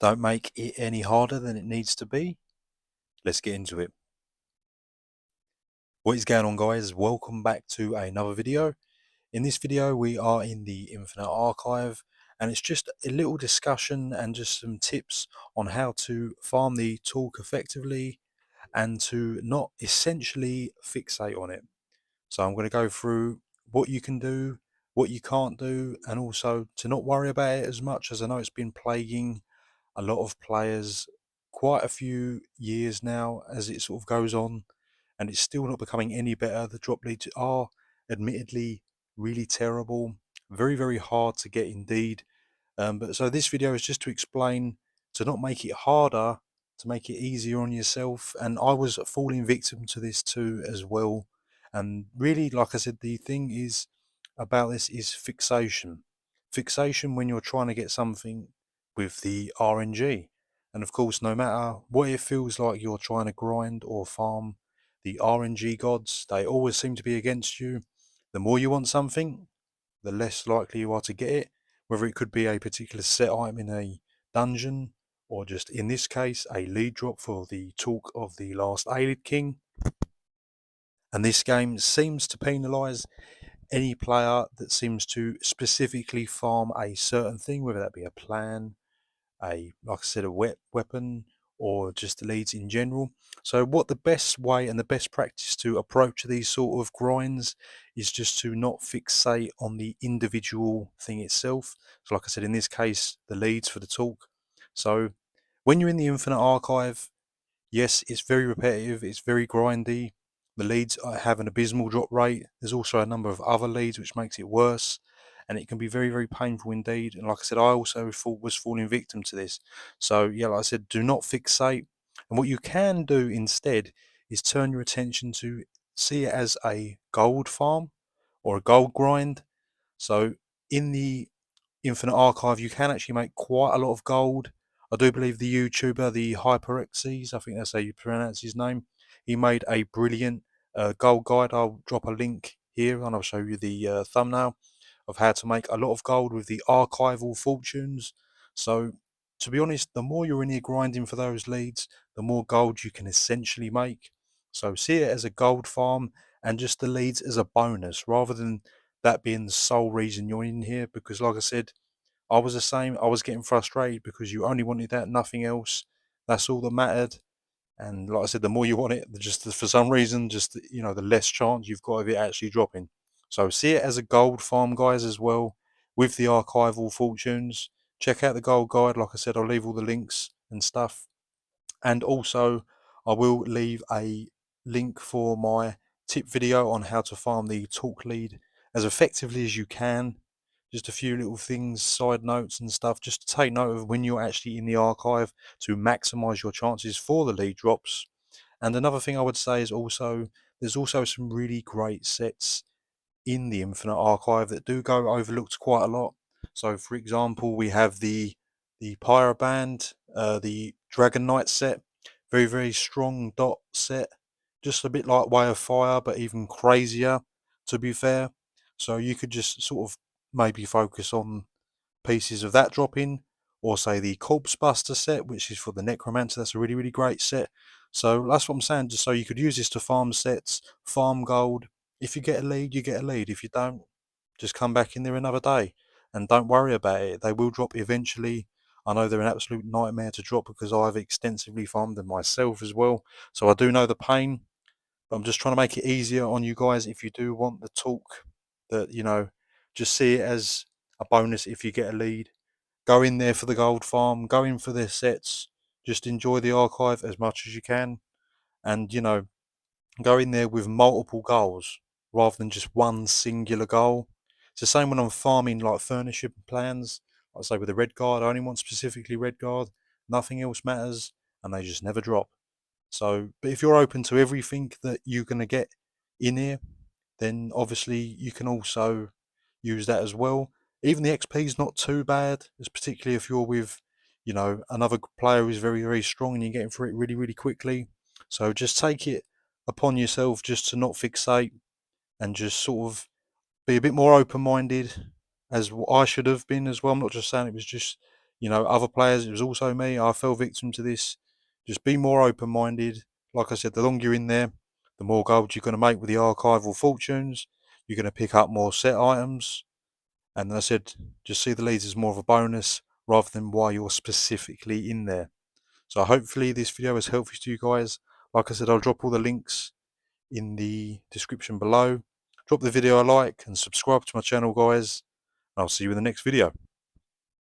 Don't make it any harder than it needs to be. Let's get into it. What is going on, guys? Welcome back to another video. In this video we are in the Infinite Archive, and it's just a little discussion and just some tips on how to farm the Torc effectively and to not essentially fixate on it. So I'm going to go through what you can do, what you can't do, and also to not worry about it as much, as I know it's been plaguing a lot of players quite a few years now as it sort of goes on, and it's still not becoming any better. The drop leads are admittedly really terrible, very, very hard to get indeed. But so this video is just to explain to not make it harder, to make it easier on yourself. And I was falling victim to this too as well. And really, like I said, the thing is about this is fixation. Fixation when you're trying to get something with the RNG. And of course, no matter what it feels like you're trying to grind or farm, the RNG gods, they always seem to be against you. The more you want something, the less likely you are to get it, whether it could be a particular set item in a dungeon, or just in this case, a lead drop for the Talk of the Last Aelid King. And this game seems to penalise any player that seems to specifically farm a certain thing, whether that be a plan, like I said, a weapon, or just leads in general. So what the best way and the best practice to approach these sort of grinds is just to not fixate on the individual thing itself. So like I said, in this case, the leads for the Talk. So when you're in the Infinite Archive, yes, it's very repetitive, it's very grindy. The leads have an abysmal drop rate. There's also a number of other leads which makes it worse, and it can be very, very painful indeed. And like I said, I also was falling victim to this. So yeah, like I said, do not fixate. And what you can do instead is turn your attention to see it as a gold farm or a gold grind. So in the Infinite Archive, you can actually make quite a lot of gold. I do believe the YouTuber, the Hyperexes, I think that's how you pronounce his name, he made a brilliant gold guide. I'll drop a link here and I'll show you the thumbnail of how to make a lot of gold with the archival fortunes. So, to be honest, the more you're in here grinding for those leads, the more gold you can essentially make. So, see it as a gold farm and just the leads as a bonus rather than that being the sole reason you're in here. Because, like I said, I was the same. I was getting frustrated because you only wanted that, nothing else. That's all that mattered. And like I said, the more you want it, just for some reason, just the less chance you've got of it actually dropping. So see it as a gold farm, guys, as well, with the archival fortunes. Check out the gold guide. Like I said, I'll leave all the links and stuff. And also, I will leave a link for my tip video on how to farm the Talk lead as effectively as you can. Just a few little things, side notes and stuff, just to take note of when you're actually in the archive to maximize your chances for the lead drops. And another thing I would say is also, there's also some really great sets in the Infinite Archive that do go overlooked quite a lot. So, for example, we have the Pyroband, the Dragon Knight set, very, very strong dot set, just a bit like Way of Fire, but even crazier, to be fair. So you could just sort of maybe focus on pieces of that drop in, or say the Corpse Buster set, which is for the Necromancer. That's a really, really great set. So that's what I'm saying, just so you could use this to farm sets, farm gold. If you get a lead, you get a lead. If you don't, just come back in there another day and don't worry about it. They will drop eventually. I know they're an absolute nightmare to drop because I've extensively farmed them myself as well. So I do know the pain, but I'm just trying to make it easier on you guys if you do want the Talk, that, just see it as a bonus if you get a lead. Go in there for the gold farm, go in for their sets, just enjoy the archive as much as you can, and go in there with multiple goals rather than just one singular goal. It's the same when I'm farming like furniture plans. Like I say with the red guard, I only want specifically red guard, nothing else matters, and they just never drop. So, but if you're open to everything that you're going to get in here, then obviously you can also use that as well. Even the XP is not too bad, as particularly if you're with, another player who's very, very strong and you're getting through it really, really quickly. So just take it upon yourself just to not fixate and just sort of be a bit more open-minded, as I should have been as well. I'm not just saying it was just, other players. It was also me. I fell victim to this. Just be more open-minded. Like I said, the longer you're in there, the more gold you're going to make with the archival fortunes. You're going to pick up more set items. And I said, just see the leads as more of a bonus rather than why you're specifically in there. So hopefully this video is helpful to you guys. Like I said, I'll drop all the links in the description below. Drop the video a like and subscribe to my channel, guys. I'll see you in the next video.